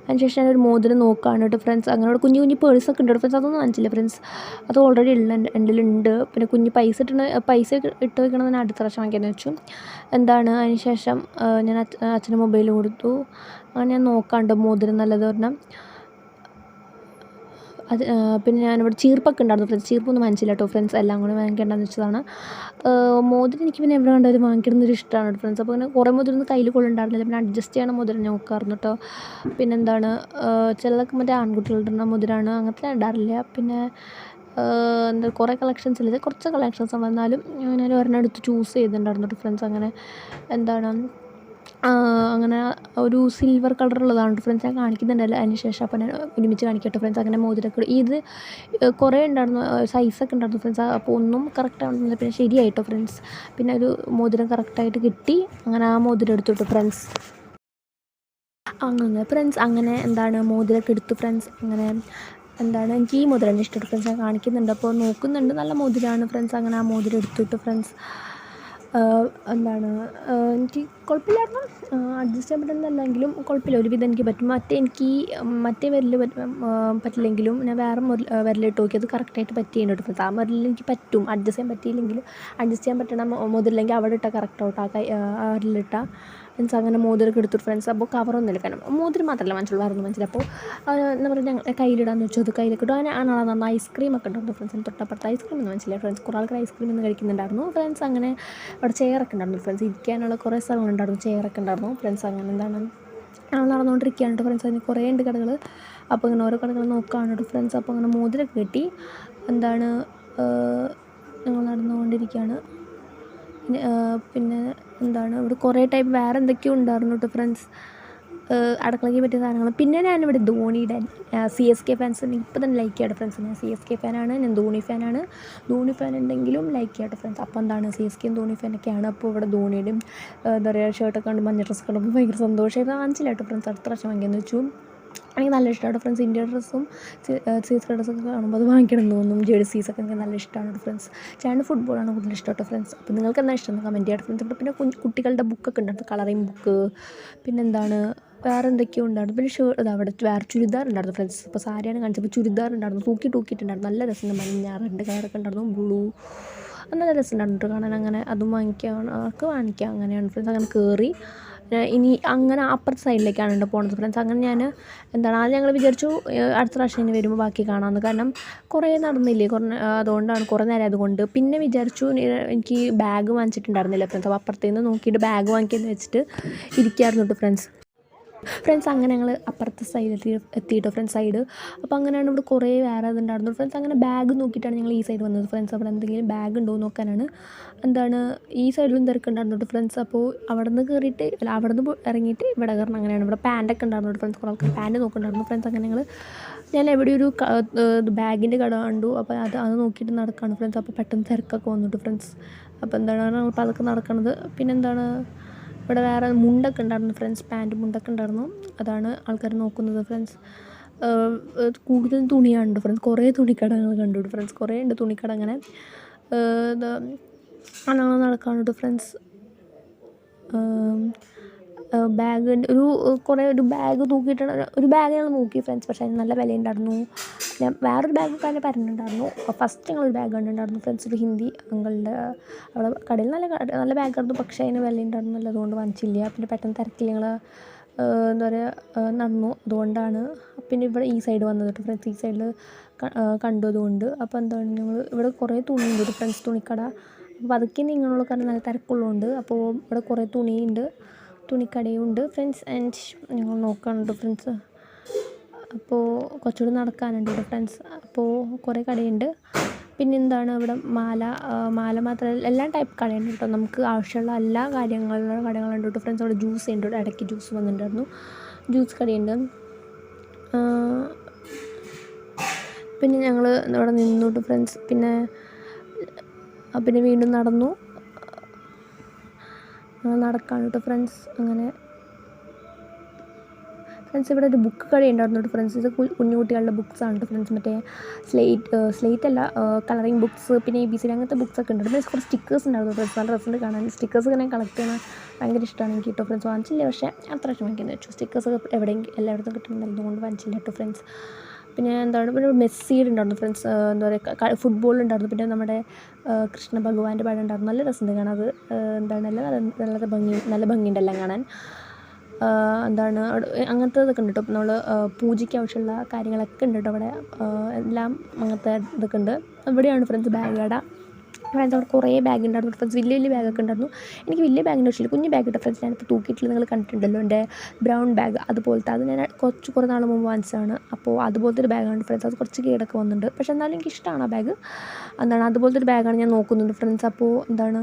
അതിനുശേഷം ഞാനൊരു മോതിരം നോക്കുകയാണ് കേട്ടോ ഫ്രണ്ട്സ്. അങ്ങനെ ഇവിടെ കുഞ്ഞു പേഴ്സൊക്കെ ഉണ്ട് ഫ്രണ്ട്സ്. അതൊന്നും വാങ്ങിച്ചില്ല ഫ്രണ്ട്സ്, അത് ഓൾറെഡി എൻ്റെ ഉണ്ട്. പിന്നെ കുഞ്ഞ് പൈസ ഇട്ട് വെക്കണമെന്ന് ഞാൻ അടുത്ത പ്രാവശ്യം വാങ്ങിക്കാമെന്ന് വെച്ചു. എന്താണ് അതിനുശേഷം ഞാൻ അച്ഛൻ്റെ മൊബൈൽ കൊടുത്തു. അങ്ങനെ ഞാൻ നോക്കാണ്ട് മോതിരം നല്ലത് പറഞ്ഞാൽ അത്. പിന്നെ ഞാനിവിടെ ചീർപ്പൊക്കെ ഉണ്ടായിരുന്നു ഫ്രണ്ട്സ്. ചീർപ്പൊന്നും വാങ്ങിച്ചില്ല കേട്ടോ ഫ്രണ്ട്സ്, എല്ലാം കൂടി വാങ്ങിക്കേണ്ടെന്ന് വെച്ചതാണ്. മോതിരം എനിക്ക് പിന്നെ എവിടെ കണ്ടാലും വാങ്ങിക്കണമെന്നൊരു ഇഷ്ടമാണ് ഫ്രണ്ട്സ്. അപ്പോൾ അങ്ങനെ കുറേ മോതിരം കയ്യിൽ കൊള്ളുണ്ടായിരുന്നില്ല. പിന്നെ അഡ്ജസ്റ്റ് ചെയ്യണ മോതിരം നോക്കാറുണ്ട് കേട്ടോ. പിന്നെന്താണ് ചിലതൊക്കെ മറ്റേ ആൺകുട്ടികളുടെ മോതിരമാണ്, അങ്ങനത്തെ ഇടാറില്ല. പിന്നെ എന്താ കുറേ കളക്ഷൻസ് ഇല്ല, കുറച്ച് കളക്ഷൻസ് വന്നാലും ഞാൻ ഒരെണ്ണം എടുത്ത് ചൂസ് ചെയ്തിട്ടുണ്ടായിരുന്നു കേട്ടോ ഫ്രണ്ട്സ്. അങ്ങനെ എന്താണ് അങ്ങനെ ഒരു സിൽവർ കളറുള്ളതാണ് ഫ്രണ്ട്സ്, ഞാൻ കാണിക്കുന്നുണ്ടല്ലോ അതിന് ശേഷം. അപ്പോൾ ഞാൻ ഒരുമിച്ച് കാണിക്കട്ടെ ഫ്രണ്ട്സ്. അങ്ങനെ മോതിരമൊക്കെ ഇത് കുറേ ഉണ്ടായിരുന്നു, സൈസൊക്കെ ഉണ്ടായിരുന്നു ഫ്രണ്ട്സ്. അപ്പോൾ ഒന്നും കറക്റ്റ് ആവുന്നില്ല, പിന്നെ ശരിയായിട്ടോ ഫ്രണ്ട്സ്. പിന്നെ ഒരു മോതിരം കറക്റ്റായിട്ട് കിട്ടി. അങ്ങനെ ആ മോതിരം എടുത്തു കേട്ടോ ഫ്രണ്ട്സ്. അങ്ങനെ ഫ്രണ്ട്സ് അങ്ങനെ എന്താണ് മോതിരമൊക്കെ എടുത്തു ഫ്രണ്ട്സ്. അങ്ങനെ എന്താണ് എനിക്ക് ഈ മോതിരമാണ് ഇഷ്ടപ്പെട്ടു ഫ്രണ്ട്സ്, ഞാൻ കാണിക്കുന്നുണ്ട്. അപ്പോൾ നോക്കുന്നുണ്ട്, നല്ല മോതിരമാണ് ഫ്രണ്ട്സ്. അങ്ങനെ ആ മോതിരം എടുത്തു കേട്ടോ ഫ്രണ്ട്സ്. എന്താണ് എനിക്ക് കുഴപ്പമില്ലായിരുന്നു, അഡ്ജസ്റ്റ് ചെയ്യാൻ പറ്റുന്നതല്ലെങ്കിലും കുഴപ്പമില്ല, ഒരുവിധം എനിക്ക് പറ്റും. മറ്റേ വിരൽ പറ്റില്ലെങ്കിലും ഞാൻ വേറെ വിരലിട്ട് നോക്കി, അത് കറക്റ്റായിട്ട് പറ്റിയുണ്ട് ഫ്രണ്ട്സ്. ആ വിരലിൽ എനിക്ക് പറ്റും, അഡ്ജസ്റ്റ് ചെയ്യാൻ പറ്റിയില്ലെങ്കിലും അഡ്ജസ്റ്റ് ചെയ്യാൻ പറ്റണം മുതലില്ലെങ്കിൽ അവിടെ ഇട്ടാൽ കറക്റ്റ് ഔട്ട് ആ വിരലിട്ടാൽ ഫ്രണ്ട്സ് അങ്ങനെ മോതിരമൊക്കെ എടുത്തു ഫ്രണ്ട്സ്. അപ്പോൾ കവറൊന്നുമില്ല, കാരണം മോതിരം മാത്രമല്ല മനസ്സിലുള്ളൂ, വേറൊന്നും മനസ്സിലായി. അപ്പോൾ എന്താ പറയുക, ഞങ്ങൾ കയ്യിലിടാന്ന് വെച്ചു, അത് കയ്യിലൊക്കെ ഇട്ടു. അങ്ങനെ നന്ന ഐസ്ക്രീമൊക്കെ ഉണ്ടായിരുന്നു ഫ്രണ്ട്സിന് തൊട്ടപ്പുറത്ത്. ഐസ്ക്രീം ഒന്നും മനസ്സിലായി ഫ്രണ്ട്സ്, കുറേ ആൾക്കാർ ഐസ്ക്രീം ഒന്നും കഴിക്കുന്നുണ്ടായിരുന്നു ഫ്രണ്ട്സ്. അങ്ങനെ അവിടെ ചെയറൊക്കെ ഉണ്ടായിരുന്നു ഫ്രണ്ട്സ്, ഇരിക്കാനുള്ള കുറേ സ്ഥലങ്ങളുണ്ടായിരുന്നു, ചെയറൊക്കെ ഉണ്ടായിരുന്നു ഫ്രണ്ട്സ്. അങ്ങനെ എന്താണ് ഞങ്ങൾ നടന്നുകൊണ്ടിരിക്കുകയാണ് ഫ്രണ്ട്സ്. അതിന് കുറേ ഉണ്ട് കടകൾ. അപ്പോൾ ഇങ്ങനെ ഓരോ കടകൾ നോക്കുകയാണ് ഫ്രണ്ട്സ്. അപ്പോൾ അങ്ങനെ മോതിരമൊക്കെ കിട്ടി. എന്താണ് ഞങ്ങൾ നടന്നുകൊണ്ടിരിക്കുകയാണ്. പിന്നെ എന്താണ് ഇവിടെ കുറേ ടൈപ്പ് വേറെ എന്തൊക്കെയോ ഉണ്ടായിരുന്നു കേട്ടോ ഫ്രണ്ട്സ്, അടുക്കളയ്ക്ക് പറ്റിയ സാധനങ്ങൾ. പിന്നെ ഞാനിവിടെ ധോണിയുടെ CSK ഫാൻസ് ഇപ്പോൾ തന്നെ ലൈക്ക് ചെയ്യട്ടെ ഫ്രണ്ട്സ്. ഞാൻ CSK ഫാനാണ്, ഞാൻ ധോണി ഫാനാണ്. ധോണി ഫാൻ ഉണ്ടെങ്കിലും ലൈക്ക് ചെയ്യട്ടെ ഫ്രണ്ട്സ്. അപ്പോൾ എന്താണ് CSKയും ധോണി ഫാനൊക്കെയാണ്. അപ്പോൾ ഇവിടെ ധോണിയുടെയും എന്താ പറയുക ഷർട്ടൊക്കെ ഉണ്ട്, മഞ്ഞ ഡ്രസ്സൊക്കെ ഉണ്ട്. അപ്പോൾ ഭയങ്കര സന്തോഷമായിരുന്നു. വാങ്ങിച്ചില്ല കേട്ടോ ഫ്രണ്ട്സ്, അടുത്ത പ്രാവശ്യം വാങ്ങിയെന്ന് വെച്ചു. എനിക്ക് നല്ല ഇഷ്ടമാണ് ഫ്രണ്ട്സ്. ഇന്ത്യ ഡ്രസ്സും CSK ഡ്രസ്സൊക്കെ കാണുമ്പോൾ അത് വാങ്ങിക്കണം എന്ന് തോന്നും. ജേഴ്സീസൊക്കെ എനിക്ക് നല്ല ഇഷ്ടമാണ് ഫ്രണ്ട്സ്. ചേട്ടന് ഫുട്ബോളാണ് കൂടുതൽ ഇഷ്ടം കേട്ടോ ഫ്രണ്ട്സ്. അപ്പോൾ നിങ്ങൾക്ക് എന്താ ഇഷ്ടം കമൻറ്റ് ചെയ്യാം ഫ്രണ്ട്സ്. ഇവിടെ പിന്നെ കുട്ടികളുടെ ബുക്കൊക്കെ ഉണ്ടായിരുന്നു, കളറിങ് ബുക്ക്. പിന്നെന്താണ് വേറെ എന്തൊക്കെയോ ഉണ്ടായിരുന്നു. പിന്നെ അവിടെ വേറെ ചുരിദാർ ഉണ്ടായിരുന്നു ഫ്രണ്ട്സ്. ഇപ്പോൾ സാരിയാണ് കാണിച്ചപ്പോൾ ചുരിദാർ ഉണ്ടായിരുന്നു, തൂക്കിയിട്ടുണ്ടായിരുന്നു. നല്ല രസമുണ്ട്, മഞ്ഞ റെഡ് കളറൊക്കെ ഉണ്ടായിരുന്നു, ബ്ലൂ. നല്ല രസമുണ്ടായിരുന്നു കാണാൻ. അങ്ങനെ അതും വാങ്ങിക്കാം അങ്ങനെയാണ് ഫ്രണ്ട്സ്. അങ്ങനെ കയറി ഇനി അങ്ങനെ അപ്പുറത്തെ സൈഡിലേക്കാണ് പോകുന്നത് ഫ്രണ്ട്സ്. അങ്ങനെ ഞാൻ എന്താണ് ആദ്യം ഞങ്ങൾ വിചാരിച്ചു അടുത്ത പ്രാവശ്യം ഇനി വരുമ്പോൾ ബാക്കി കാണാമെന്ന്, കാരണം കുറേ നടന്നില്ലേ, അതുകൊണ്ടാണ് കുറേ നേരം അതുകൊണ്ട്. പിന്നെ വിചാരിച്ചു എനിക്ക് ബാഗ് വാങ്ങിച്ചിട്ടുണ്ടായിരുന്നില്ല ഫ്രണ്ട്സ്. അപ്പോൾ അപ്പുറത്തേന്ന് നോക്കിയിട്ട് ബാഗ് വാങ്ങിക്കാമെന്ന് വെച്ചിട്ട് ഇരിക്കായിരുന്നു കേട്ടോ ഫ്രണ്ട്സ്. അങ്ങനെ ഞങ്ങൾ അപ്പുറത്തെ എത്തിയിട്ടോ ഫ്രണ്ട്സ് സൈഡ്. അപ്പോൾ അങ്ങനെയാണ് ഇവിടെ കുറേ വേറെ ഇതുണ്ടായിരുന്നു ഫ്രണ്ട്സ്. അങ്ങനെ ബാഗ് നോക്കിയിട്ടാണ് ഞങ്ങൾ ഈ സൈഡ് വന്നത് ഫ്രണ്ട്സ്. അവിടെ എന്തെങ്കിലും ബാഗ് ഉണ്ടോ എന്ന് നോക്കാനാണ്. എന്താണ് ഈ സൈഡിലും തിരക്കുണ്ടായിരുന്നു ഫ്രണ്ട്സ്. അപ്പോൾ അവിടെ നിന്ന് കയറിയിട്ട് അവിടെ നിന്ന് ഇറങ്ങിയിട്ട് ഇവിടെ കയറണം. അങ്ങനെയാണ് ഇവിടെ പാൻറ്റൊക്കെ ഉണ്ടായിരുന്നു ഫ്രണ്ട്സ്. കുറേ ആൾക്കാർ പാൻറ്റ് നോക്കുന്നുണ്ടായിരുന്നു ഫ്രണ്ട്സ്. അങ്ങനെ ഞാൻ എവിടെ ഒരു ബാഗിൻ്റെ കട കണ്ടു. അപ്പോൾ അത് നോക്കിയിട്ട് നടക്കുകയാണ് ഫ്രണ്ട്സ്. അപ്പോൾ പെട്ടെന്ന് തിരക്കൊക്കെ വന്നിട്ട് ഫ്രണ്ട്സ്. അപ്പോൾ എന്താണ് അപ്പോൾ അതൊക്കെ നടക്കണത്. പിന്നെന്താണ് ഇവിടെ വേറെ മുണ്ടൊക്കെ ഉണ്ടായിരുന്നു ഫ്രണ്ട്സ്, പാൻറ്റ് മുണ്ടൊക്കെ ഉണ്ടായിരുന്നു. അതാണ് ആൾക്കാർ നോക്കുന്നത് ഫ്രണ്ട്സ്. കൂടുതൽ തുണിയാണ് ഫ്രണ്ട്സ്. കുറേ തുണിക്കടകൾ കണ്ടു ഫ്രണ്ട്സ്, കുറേ ഉണ്ട് തുണിക്കട. അങ്ങനെ അങ്ങനെ നടക്കാനുണ്ട് ഫ്രണ്ട്സ്. ബാഗിൻ്റെ ഒരു ബാഗ് തൂക്കിയിട്ടാണ് ഒരു ബാഗ് ഞങ്ങൾ നോക്കി ഫ്രണ്ട്സ്. പക്ഷേ അതിന് നല്ല വിലയുണ്ടായിരുന്നു. ഞാൻ വേറൊരു ബാഗൊക്കെ അതിന് പറഞ്ഞിട്ടുണ്ടായിരുന്നു. ഫസ്റ്റ് ഞങ്ങളൊരു ബാഗ് കണ്ടിട്ടുണ്ടായിരുന്നു ഫ്രണ്ട്സ്, ഒരു ഹിന്ദി അങ്കിളുടെ അവിടെ കടയിൽ നല്ല ബാഗായിരുന്നു. പക്ഷേ അതിന് വിലയുണ്ടായിരുന്നില്ല, അതുകൊണ്ട് വാങ്ങിച്ചില്ല. പിന്നെ പെട്ടെന്ന് തിരക്കിൽ ഞങ്ങൾ എന്താ പറയുക നടന്നു, അതുകൊണ്ടാണ്. പിന്നെ ഇവിടെ ഈ സൈഡ് വന്നത് ഫ്രണ്ട്സ്, ഈ സൈഡിൽ കണ്ടു അതുകൊണ്ട്. അപ്പോൾ എന്താണ് ഞങ്ങൾ ഇവിടെ കുറേ തുണിയുണ്ട് ഒരു ഫ്രണ്ട്സ്, തുണിക്കട. അപ്പോൾ അതൊക്കെ നീങ്ങാനുള്ള കാരണം നല്ല തിരക്കുള്ളതുകൊണ്ട്. അപ്പോൾ ഇവിടെ കുറേ തുണിയുണ്ട്, തുണിക്കടയും ഉണ്ട് ഫ്രണ്ട്സ്. ആൻഡ് ഞങ്ങൾ നോക്കാനുണ്ട് ഫ്രണ്ട്സ്. അപ്പോൾ കുറച്ചുകൂടി നടക്കാനുണ്ട് ഇവിടെ ഫ്രണ്ട്സ്. അപ്പോൾ കുറേ കടയുണ്ട്. പിന്നെ എന്താണ് ഇവിടെ മാല മാത്രമല്ല എല്ലാ ടൈപ്പ് കടയുണ്ട് കേട്ടോ. നമുക്ക് ആവശ്യമുള്ള എല്ലാ കടകളുണ്ട് കേട്ടോ ഫ്രണ്ട്സ്. അവിടെ ജ്യൂസ് ഉണ്ട്, ഇടയ്ക്ക് ജ്യൂസ് വന്നിട്ടുണ്ടായിരുന്നു, ജ്യൂസ് കടയുണ്ട്. പിന്നെ ഞങ്ങൾ ഇവിടെ നിന്നു കേട്ടോ ഫ്രണ്ട്സ്. പിന്നെ വീണ്ടും നടന്നു, നടക്കാണ് കേട്ടോ ഫ്രണ്ട്സ്. അങ്ങനെ ഫ്രണ്ട്സ് ഇവിടെ ഒരു ബുക്ക് കട ഉണ്ടായിരുന്നു കേട്ടോ ഫ്രണ്ട്സ്. ഇത് കുഞ്ഞു കുട്ടികളുടെ ബുക്സാണ് കേട്ടോ ഫ്രണ്ട്സ്. മറ്റേ സ്ലേറ്റ് അല്ല, കളറിങ് ബുക്സ്, പിന്നെ ABCD അങ്ങനത്തെ ബുക്സൊക്കെ ഉണ്ട്. പിന്നെ കുറച്ച് സ്റ്റിക്കേഴ്സ് ഉണ്ടായിരുന്നു ഫ്രണ്ട്സ്. നല്ല രസമുണ്ട് കാണാൻ. സ്റ്റിക്കേഴ്സ് ഇങ്ങനെ കളക്ട് ചെയ്യാൻ ഭയങ്കര ഇഷ്ടമാണ് എനിക്ക് കേട്ടോ ഫ്രണ്ട്സ്. വാങ്ങിച്ചില്ല, പക്ഷേ അത്ര പ്രാവശ്യം വാങ്ങിക്കുന്നു വെച്ചു. സ്റ്റിക്കേഴ്സൊക്കെ എല്ലായിടത്തും കിട്ടുന്നുണ്ടായിരുന്നു, അതുകൊണ്ട് വാങ്ങിച്ചില്ല കേട്ടോ ഫ്രണ്ട്സ്. പിന്നെ എന്താണ് പിന്നെ മെസ്സിയുടെ ഉണ്ടായിരുന്നു ഫ്രണ്ട്സ്, എന്താ പറയുക ഫുട്ബോൾ ഉണ്ടായിരുന്നു. പിന്നെ നമ്മുടെ കൃഷ്ണ ഭഗവാന്റെ പടം ഉണ്ടായിരുന്നു. നല്ല രസമുണ്ട് കാണാൻ. അത് എന്താണ് നല്ല ഭംഗിയുണ്ടെല്ലാം കാണാൻ. എന്താണ് അങ്ങനത്തെ ഇതൊക്കെ ഉണ്ട് കേട്ടോ. നമ്മൾ പൂജയ്ക്ക് ആവശ്യമുള്ള കാര്യങ്ങളൊക്കെ ഉണ്ട് കേട്ടോ അവിടെ. എല്ലാം അങ്ങനത്തെ ഇതൊക്കെ ഉണ്ട്. ഇവിടെയാണ് ഫ്രണ്ട്സ് ബാഗ് കട ഫ്രണ്ട്സ്. അവിടെ കുറേ ബാഗ് ഉണ്ടായിരുന്നു ഫ്രണ്ട്സ്, വലിയ ബാഗൊക്കെ ഉണ്ടായിരുന്നു. എനിക്ക് വലിയ ബാഗിൻ്റെ ആവശ്യമില്ല, കുഞ്ഞു ബാഗ് കേട്ടോ ഫ്രണ്ട്സ്. ഞാനിപ്പോൾ തൂക്കിയിട്ടില്ല, നിങ്ങൾ കണ്ടിട്ടുണ്ടല്ലോ എൻ്റെ ബ്രൗൺ ബാഗ് അതുപോലത്തെ. അത് ഞാൻ കുറേ നാൾ മുമ്പ് വാങ്ങിച്ചതാണ്. അപ്പോൾ അതുപോലത്തെ ഒരു ബാഗാണ് ഫ്രണ്ട്സ്. അത് കുറച്ച് കേടൊക്കെ വന്നിട്ടുണ്ട്, പക്ഷേ എന്നാലും എനിക്ക് ഇഷ്ടമാണ് ആ ബാഗ്. എന്താണ് അതുപോലത്തെ ഒരു ബാഗാണ് ഞാൻ നോക്കുന്നുണ്ട് ഫ്രണ്ട്സ്. അപ്പോൾ എന്താണ്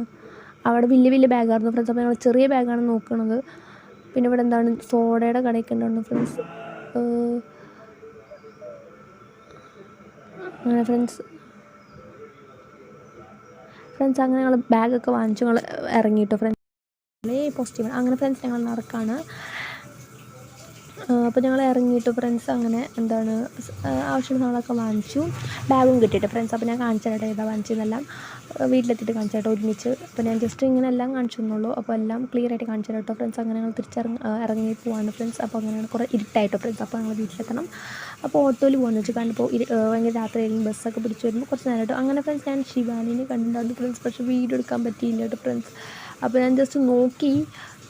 അവിടെ വലിയ ബാഗായിരുന്നു ഫ്രണ്ട്സ്. അപ്പോൾ ഞങ്ങൾ ചെറിയ ബാഗാണ് നോക്കുന്നത്. പിന്നെ ഇവിടെ എന്താണ് സോഡയുടെ കടയൊക്കെ ഉണ്ടായിരുന്നു ഫ്രണ്ട്സ്. അങ്ങനെ ഫ്രണ്ട്സ് അങ്ങനെ ഞങ്ങൾ ബാഗൊക്കെ വാങ്ങിച്ചു ഞങ്ങൾ ഇറങ്ങിയിട്ടോ ഫ്രണ്ട്സ്. പോസിറ്റീവ് അങ്ങനെ ഫ്രണ്ട്സ് ഞങ്ങൾ നടക്കാണ്. അപ്പോൾ ഞങ്ങൾ ഇറങ്ങിയിട്ട് ഫ്രണ്ട്സ്. അങ്ങനെ എന്താണ് ആവശ്യമുള്ള സാധനങ്ങളൊക്കെ വാങ്ങിച്ചു, ബാഗും കിട്ടിയിട്ട് ഫ്രണ്ട്സ്. അപ്പോൾ ഞാൻ കാണിച്ചു തരട്ടെ ഏതാ വാങ്ങിച്ചതെന്നെല്ലാം, വീട്ടിലെത്തിയിട്ട് കാണിച്ചു തരട്ടെ ഒരുമിച്ച്. അപ്പോൾ ഞാൻ ജസ്റ്റ് ഇങ്ങനെ എല്ലാം കാണിച്ചു തന്നുള്ളൂ. അപ്പോൾ എല്ലാം ക്ലിയർ ആയിട്ട് കാണിച്ചു തരട്ടോ ഫ്രണ്ട്സ്. അങ്ങനെ ഞങ്ങൾ ഇറങ്ങി പോവാണ് ഫ്രണ്ട്സ്. അപ്പോൾ അങ്ങനെ കുറേ ഇരുട്ടായിട്ടോ ഫ്രണ്ട്സ്. അപ്പോൾ ഞങ്ങൾ വീട്ടിലെത്തണം. അപ്പോൾ ഓട്ടോയിൽ പോകുന്നു വെച്ച് കണ്ടപ്പോൾ ഭയങ്കര രാത്രിയായിരിക്കും, ബസ്സൊക്കെ പിടിച്ച് വരുമ്പോൾ കുറച്ച് നേരമായിട്ട്. അങ്ങനെ ഫ്രണ്ട്സ് ഞാൻ ശിവാനിനെ കണ്ടിട്ടുണ്ടായിരുന്നു ഫ്രണ്ട്സ്, പക്ഷേ വീഡിയോ എടുക്കാൻ പറ്റിയില്ല കേട്ടോ ഫ്രണ്ട്സ്. അപ്പോൾ ഞാൻ ജസ്റ്റ് നോക്കി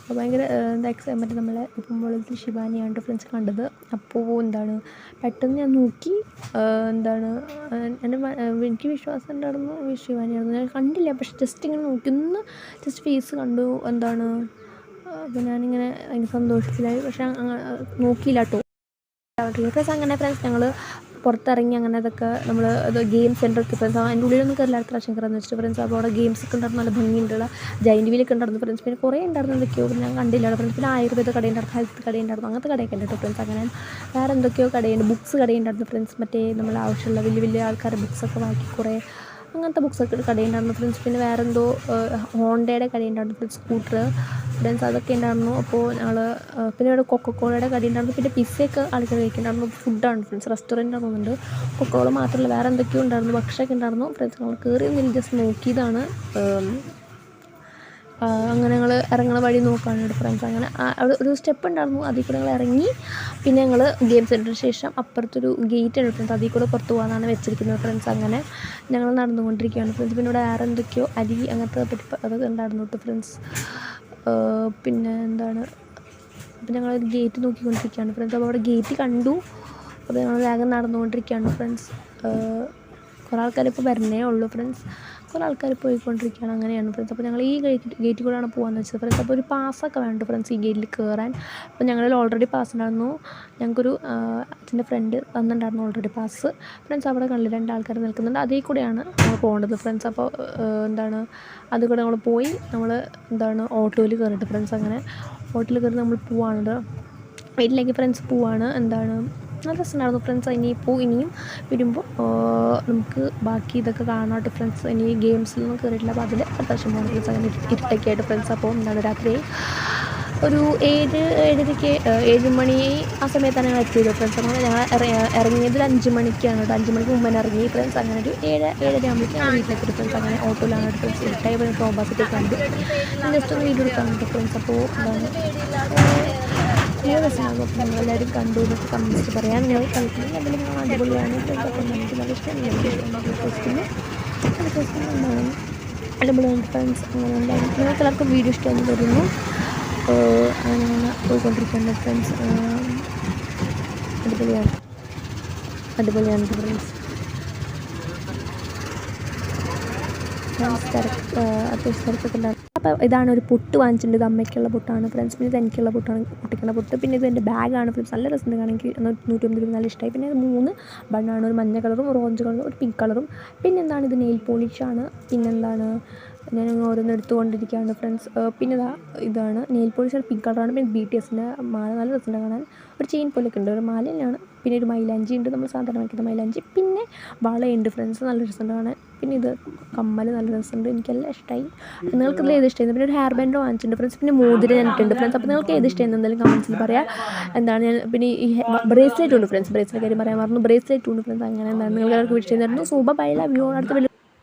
ഭയങ്കര എന്താ മറ്റേ നമ്മളെ ഉപ്പുംമുളകിൽ ശിവാനിയാണ് ഫ്രണ്ട്സ് കണ്ടത്. അപ്പോൾ എന്താണ് പെട്ടെന്ന് ഞാൻ നോക്കി, എന്താണ് എൻ്റെ എനിക്ക് വിശ്വാസം ഉണ്ടായിരുന്നു ശിവാനിയായിരുന്നു. ഞാൻ കണ്ടില്ല, പക്ഷെ ജസ്റ്റ് ഇങ്ങനെ നോക്കി ഒന്ന് ജസ്റ്റ് ഫേസ് കണ്ടു. എന്താണ് അപ്പോൾ ഞാനിങ്ങനെ ഭയങ്കര സന്തോഷത്തിലായി, പക്ഷെ നോക്കിയില്ല കേട്ടോ. ഫ്രണ്ട്സ് അങ്ങനെ ഫ്രണ്ട്സ് ഞങ്ങൾ പുറത്തിറങ്ങി അങ്ങനെ അതൊക്കെ നമ്മൾ അത് ഗെയിം സെൻ്ററൊക്കെ ഫ്രണ്ട്സ് അതിൻ്റെ ഉള്ളിലൊന്നും കയറില്ല, അടുത്ത പ്രാവശ്യം കയറാമെന്ന് വെച്ചിട്ട് ഫ്രണ്ട്സ്. അപ്പോൾ അവിടെ ഗെയിംസ് ഒക്കെ ഉണ്ടായിരുന്നു, നല്ല ഭംഗിയുണ്ടുള്ള ജൈൻറ്റ് വീലൊക്കെ ഉണ്ടായിരുന്നു ഫ്രണ്ട്സ്. പിന്നെ കുറേ ഉണ്ടായിരുന്നു എന്തൊക്കെയോ, ഞാൻ കണ്ടില്ല ഫ്രണ്ട്സ്. പിന്നെ ആയുർവേദ കടയുണ്ടായിരുന്നു, ഹെൽത്ത് കടയുണ്ടായിരുന്നു, അങ്ങനത്തെ കടയൊക്കെ ഉണ്ട് കേട്ടോ ഫ്രണ്ട്സ്. അങ്ങനെ വേറെ എന്തൊക്കെയോ കടയുണ്ട്, ബുക്സ് കടയുണ്ടായിരുന്നു ഫ്രണ്ട്സ്. മറ്റേ നമ്മൾ ആവശ്യമുള്ള വലിയ വലിയ ആൾക്കാരുടെ ബുക്സൊക്കെ വാങ്ങി കുറേ അങ്ങനത്തെ ബുക്സൊക്കെ കടയുണ്ടായിരുന്നു ഫ്രണ്ട്സ്. പിന്നെ വേറെ എന്തോ ഹോണ്ടയുടെ കടയുണ്ടായിരുന്നു ഫ്രണ്ട്സ്, സ്കൂട്ടർ ഫ്രണ്ട്സ്, അതൊക്കെ ഉണ്ടായിരുന്നു. അപ്പോൾ ഞങ്ങൾ പിന്നെ ഇവിടെ കൊക്കക്കോളയുടെ കടയുണ്ടായിരുന്നു. പിന്നെ പിസ്സയൊക്കെ ആൾക്കാർ കഴിക്കുന്നുണ്ടായിരുന്നു. ഫുഡാണ് ഫ്രണ്ട്സ്, റെസ്റ്റോറൻറ്റ് തോന്നുന്നുണ്ട്. കൊക്കക്കോള മാത്രമല്ല വേറെ എന്തൊക്കെയോ ഉണ്ടായിരുന്നു, ഭക്ഷണമൊക്കെ ഉണ്ടായിരുന്നു ഫ്രണ്ട്സ്. ഞങ്ങൾ കയറി ഒന്നും ജസ്റ്റ് നോക്കിയതാണ്. അങ്ങനെ ഞങ്ങൾ ഇറങ്ങണ വഴി നോക്കാനായിട്ട് ഫ്രണ്ട്സ്. അങ്ങനെ അവിടെ ഒരു സ്റ്റെപ്പ് ഉണ്ടായിരുന്നു, അതിൽ കൂടെ ഞങ്ങൾ ഇറങ്ങി. പിന്നെ ഞങ്ങൾ ഗെയിം സെൻറ്ററിന് ശേഷം അപ്പുറത്തൊരു ഗേറ്റ് ഉണ്ട് ഫ്രണ്ട്സ്, അതിൽ കൂടെ പുറത്ത് പോകാനാണ് വെച്ചിരിക്കുന്നത് ഫ്രണ്ട്സ്. അങ്ങനെ ഞങ്ങൾ നടന്നുകൊണ്ടിരിക്കുകയാണ് ഫ്രണ്ട്സ്. പിന്നെ ഇവിടെ വേറെ എന്തൊക്കെയോ അരി അങ്ങനത്തെ പറ്റി അതൊക്കെ ഉണ്ടായിരുന്നു കേട്ടോ ഫ്രണ്ട്സ്. പിന്നെ എന്താണ്, അപ്പോൾ ഞങ്ങൾ ഗേറ്റ് നോക്കിക്കൊണ്ടിരിക്കുകയാണ് ഫ്രണ്ട്സ്. അപ്പോൾ അവിടെ ഗേറ്റ് കണ്ടു. അപ്പോൾ ഞങ്ങൾ വേഗം നടന്നുകൊണ്ടിരിക്കുകയാണ് ഫ്രണ്ട്സ്. കുറേ ആൾക്കാരിപ്പോൾ വരണേ ഉള്ളൂ ഫ്രണ്ട്സ്, കുറേ ആൾക്കാർ പോയിക്കൊണ്ടിരിക്കുകയാണ്. അങ്ങനെയാണ് ഫ്രണ്ട്സ്. അപ്പോൾ ഞങ്ങൾ ഈ ഗേറ്റിൽ കൂടെയാണ് പോകാമെന്ന് വെച്ചത് ഫ്രണ്ട്സ്. അപ്പോൾ ഒരു പാസ്സൊക്കെ വേണ്ട ഫ്രണ്ട്സ് ഈ ഗേറ്റിൽ കയറാൻ. അപ്പോൾ ഞങ്ങളിൽ ഓൾറെഡി പാസ് ഉണ്ടായിരുന്നു. ഞങ്ങൾക്കൊരു അച്ഛൻ്റെ ഫ്രണ്ട് തന്നിട്ടുണ്ടായിരുന്നു ഓൾറെഡി പാസ് ഫ്രണ്ട്സ്. അവിടെ കണ്ടില്ല 2 ആൾക്കാർ നിൽക്കുന്നുണ്ട്, അതേ കൂടെയാണ് നമ്മൾ പോകേണ്ടത് ഫ്രണ്ട്സ്. അപ്പോൾ എന്താണ് അതിൽ കൂടെ നമ്മൾ പോയി നമ്മൾ എന്താണ് ഓട്ടോയിൽ കയറിയിട്ട് ഫ്രണ്ട്സ്. അങ്ങനെ ഓട്ടോയിൽ കയറി നമ്മൾ പോവാണ് വീട്ടിലേക്ക് ഫ്രണ്ട്സ് പോവാണ്. എന്താണ് നല്ല രസമുണ്ടായിരുന്നു ഫ്രണ്ട്സ്. ഇനിയും വരുമ്പോൾ നമുക്ക് ബാക്കി ഇതൊക്കെ കാണാനായിട്ട് ഫ്രണ്ട്സ്. ഇനി ഗെയിംസിലൊന്നും കയറിയിട്ടില്ല, അപ്പോൾ അതിൽ അത്യാവശ്യം പോകുന്ന ഫ്രണ്ട്സ്. അങ്ങനെ ഇരുട്ടൊക്കെ ആയിട്ട് ഫ്രണ്ട്സ്. അപ്പോൾ എന്താണ് രാത്രി ഒരു 7 മണി ആ സമയത്താണ് ഞങ്ങൾ എത്തിയത് ഫ്രണ്ട്സ്. അങ്ങനെ ഞങ്ങൾ ഇറങ്ങിയത് 5 മണിക്കാണ് കേട്ടോ. 5 മണിക്ക് മുമ്പേ ഇറങ്ങി ഫ്രണ്ട്സ്. അങ്ങനെ ഒരു 7-7:30 ആകുമ്പോഴേക്കും ഞങ്ങൾ വീട്ടിലെത്തി ഫ്രണ്ട്സ്. അങ്ങനെ ഓട്ടോയിലാണ് ഫ്രണ്ട്സ്. ഇരുട്ടായി പോയി ഓപ്പോസിറ്റ് കണ്ടു ജസ്റ്റ് ഒന്ന് വീഡിയോ എടുക്കാൻ കേട്ടോ ഫ്രണ്ട്സ്. അപ്പോൾ എന്താണ് നല്ല രസമാകും. അപ്പോൾ നമ്മളെല്ലാവരും കണ്ടു എന്നൊക്കെ കമൻസ് പറയാൻ ഞങ്ങൾ കളിക്കുന്നത് അതിൽ നിങ്ങൾ അടിപൊളിയാണ് ഫ്രണ്ട്സ്. അപ്പോൾ നമുക്ക് നല്ല ഇഷ്ടമാണ് അടിപൊളിയാണ് ഫ്രണ്ട്സ്. അങ്ങനെ ഉണ്ടാകും. നിങ്ങൾക്ക് എല്ലാവർക്കും വീഡിയോ ഇഷ്ടമെന്ന് വരുന്നു. അങ്ങനെ പോയിക്കൊണ്ടിരിക്കേണ്ട ഫ്രണ്ട്സ്. അടിപൊളിയാണ് ഫ്രണ്ട്സ്. അത്യാവശ്യം തിരക്കൊക്കെ ഉണ്ടാകും. അപ്പോൾ ഇതാണ് ഒരു പൊട്ട് വാങ്ങിച്ചിട്ടുണ്ട്. ഇത് അമ്മയ്ക്കുള്ള പൊട്ടാണ് ഫ്രണ്ട്സ്. പിന്നെ ഇത് എനിക്കുള്ള പൊട്ടാണ്, കുട്ടിക്കുള്ള പൊട്ട്. പിന്നെ ഇത് എൻ്റെ ബാഗാണ് ഫ്രണ്ട്സ്. നല്ല രസമുണ്ട് കാണാൻ, എനിക്ക് 150 രൂപ നല്ല ഇഷ്ടമായി. പിന്നെ 3 ബണ്ണാണ്, ഒരു മഞ്ഞ കളറും ഒരു ഓറഞ്ച് കളറും ഒരു പിങ്ക് കളറും. പിന്നെ എന്താണ് ഇത് നെയിൽ പോളിഷാണ്. പിന്നെന്താണ് ഞാൻ ഓരോന്ന് എടുത്തുകൊണ്ടിരിക്കുകയാണ് ഫ്രണ്ട്സ്. പിന്നെ ഇതാണ് നെയിൽ പോളിഷ്, പിങ്ക് കളറാണ്. പിന്നെ BTSൻ്റെ മാല നല്ല രസമുണ്ട് കാണാൻ, ഒരു ചെയിൻ പോലെയൊക്കെ ഉണ്ട്, ഒരു മാല തന്നെയാണ്. പിന്നെ ഒരു മൈലാഞ്ചി ഉണ്ട്, നമ്മൾ സാധാരണ വയ്ക്കുന്ന മൈലാഞ്ചി. പിന്നെ വളയുണ്ട് ഫ്രണ്ട്സ്, നല്ല രസമുണ്ട് കാണാൻ. പിന്നെ ഇത് കമ്മൽ നല്ല രസമുണ്ട്, എനിക്കെല്ലാം ഇഷ്ടമായി. നിങ്ങൾക്കിതിൽ ഏത് ഇഷ്ടമായിരുന്നു? പിന്നെ ഒരു ഹെയർ ബാൻഡ് വാങ്ങിച്ചിട്ടുണ്ട് ഫ്രണ്ട്സ്. പിന്നെ മോതിരം ഞാനിട്ടുണ്ട് ഫ്രണ്ട്സ്. അപ്പോൾ നിങ്ങൾക്ക് ഏത് ഇഷ്ടമായിരുന്നു എന്തായാലും കമൻസിൽ പറയാം. എന്താണ് ഞാൻ പിന്നെ ഈ ബ്രേസ്ലെറ്റ് ഉണ്ട് ഫ്രണ്ട്സ്, ബ്രേസ്ലെറ്റ് കാര്യം പറയാൻ പറഞ്ഞു. ബ്രേസ്ലെറ്റ് ഉണ്ട് ഫ്രണ്ട്സ്. അങ്ങനെ എന്താണ് നിങ്ങൾക്ക് എല്ലാവർക്കും ഇഷ്ടമായിരുന്നു. Super by, love you. അടുത്ത